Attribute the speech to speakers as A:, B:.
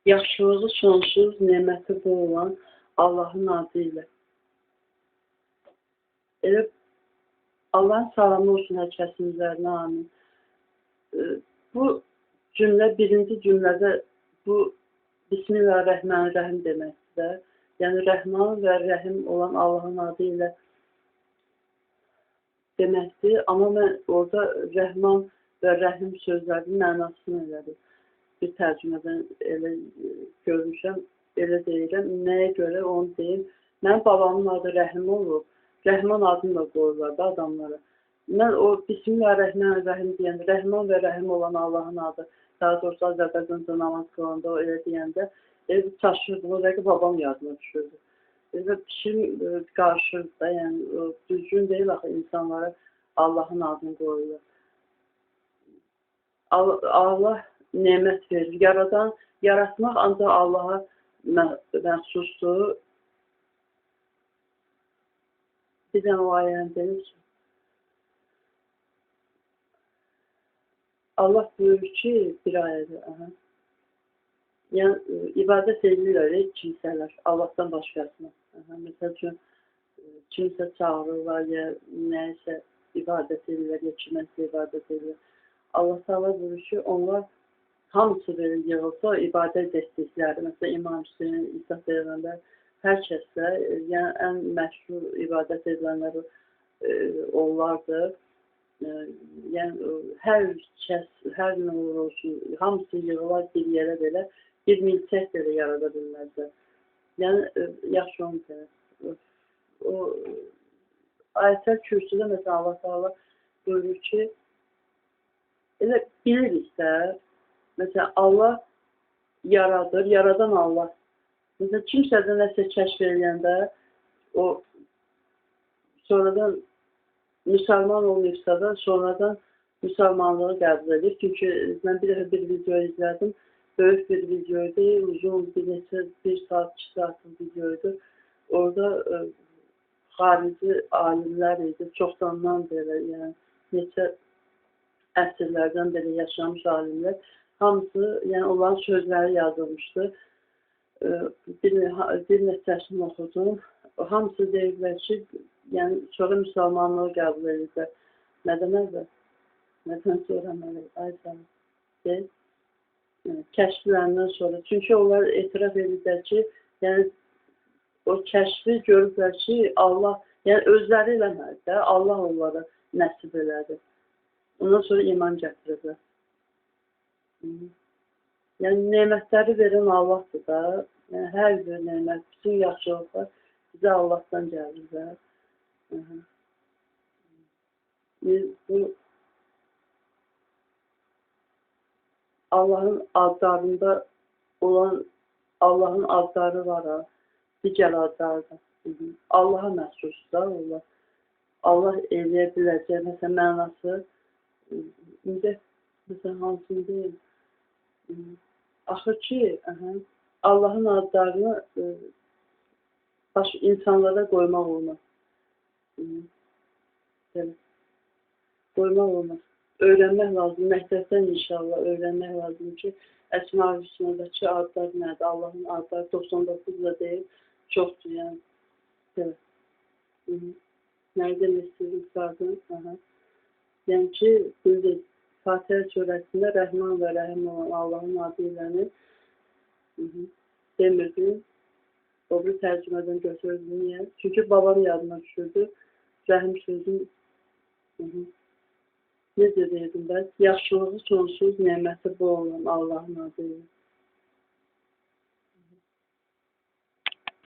A: Yaxşılığı sonsuz, neməti bol olan Allahın adı ilə. Elə Allahın salamı olsun hər kəsin üzərinə, amin. Bu cümlə, birinci cümlədə bu Bismillahirrahmanirrahim deməkdir. Yəni, Rəhman və Rəhim olan Allahın adı ilə deməkdir. Amma mən orada Rəhman və Rəhim sözlərinin mənasını elədim. Bir tərcümədən elə görmüşəm, elə deyirəm. Nəyə görə onu deyim? Mənim babamın adı Rəhim olub. Rəhman adını da qoyurlar da adamlara. Mən o Bismillahirrahmanirrahim deyəndə, Rəhman və Rəhim olan Allahın adı, daha doğrusu Azərbaycanda namaz qılanda o elə deyəndə, çaşırdım. O da ki, babam yadıma düşürdü. Və pişim qarışırdı da, yəni düzgün deyil axı insanlara Allahın adını qoyurlar. Allah nemət verir. Yaratmaq ancaq Allaha məxsusdur. Bir dənə o ayəni deyir. Allah buyurur ki, bir ayədir. Yəni, ibadət edirlər kimsələr, Allahdan başqasına. Məsəl üçün, kimsə çağırırlar, ya nəyəsə ibadət edirlər, ya kiməsə ibadət edirlər. Allah Teala buyurur ki, onlar hamısı belə yığılsa, ibadət etdikləri, məsələn, İmam Hüseyin, İsa Peyğəmbər, hər kəslə, yəni ən məşhur ibadət edilənlər onlardır. Yəni, hər kəs, hər nə olur olsun, hamısı yığılar bir yerə belə, bir milçək belə yarada bilməzlər. Yəni, yaxşı onu deyir. O, Ayətəl Kürsüdə, məsələn, Allah Teala buyurur ki, elə biliriksə, məsələn, Allah yaradır, yaradan Allah. Məsələn, kimsədən nəsə kəşf edəndə, o, sonradan müsəlman olmayıbsa da, sonradan müsəlmanlığı qəbul edir. Çünki mən bir dəfə bir video izlədim, böyük bir videoydu, uzun bir saat, 2 saatlik videoydu. Orada xarici alimlər idi, çoxdandan belə, yəni neçə əsrlərdən belə yaşamış alimlər, hamısı, yəni onların sözləri yazılmışdı. Bir neçəsini oxudum. Hamısı deyirlər ki, yəni sonra müsəlmanlığı qəbul edirlər. Nə deməkdir? Nədən sonra ayətlər deyil? Kəşflərindən sonra. Çünki onlar etiraf edirlər ki, yəni o kəşfi görürlər ki, Allah, yəni özləri eləməli də, Allah onlara nəsib elədi. Ondan sonra iman gətirirlər. Yəni, nemətləri verən Allahdır da, yəni hər bir nemət, bütün yaxşılıqlar bizə Allahdan gəlirlər. Bu Allahın adlarında olan, Allahın adları var ha, digər adları da. Allaha məxsusdur da onlar. Allah eləyə biləcək, məsələn, mənası, indi, məsələn, hansını deyil? Axı ki, Allahın adlarını insanlara qoymaq olmaz. Qoymaq olmaz. Öyrənmək lazım, məktəbdən inşallah öyrənmək lazım ki, Əsma-ül Hüsnədəki adlar nədir? Allahın adları 99 da deyil, çoxdur, yəni. Nəyə demək istəyirəm qadın? Yəni ki, bildik, Fatihə surəsində Rəhman və Rəhim olan Allahın adı ilə demirdim. O bir tərcümədən götürdüm, niyə? Çünki babam yadıma düşürdü. Rəhim sözün necə deyirdim ben? Yaxşılığı sonsuz, neməti bol olan Allahın adı ilə.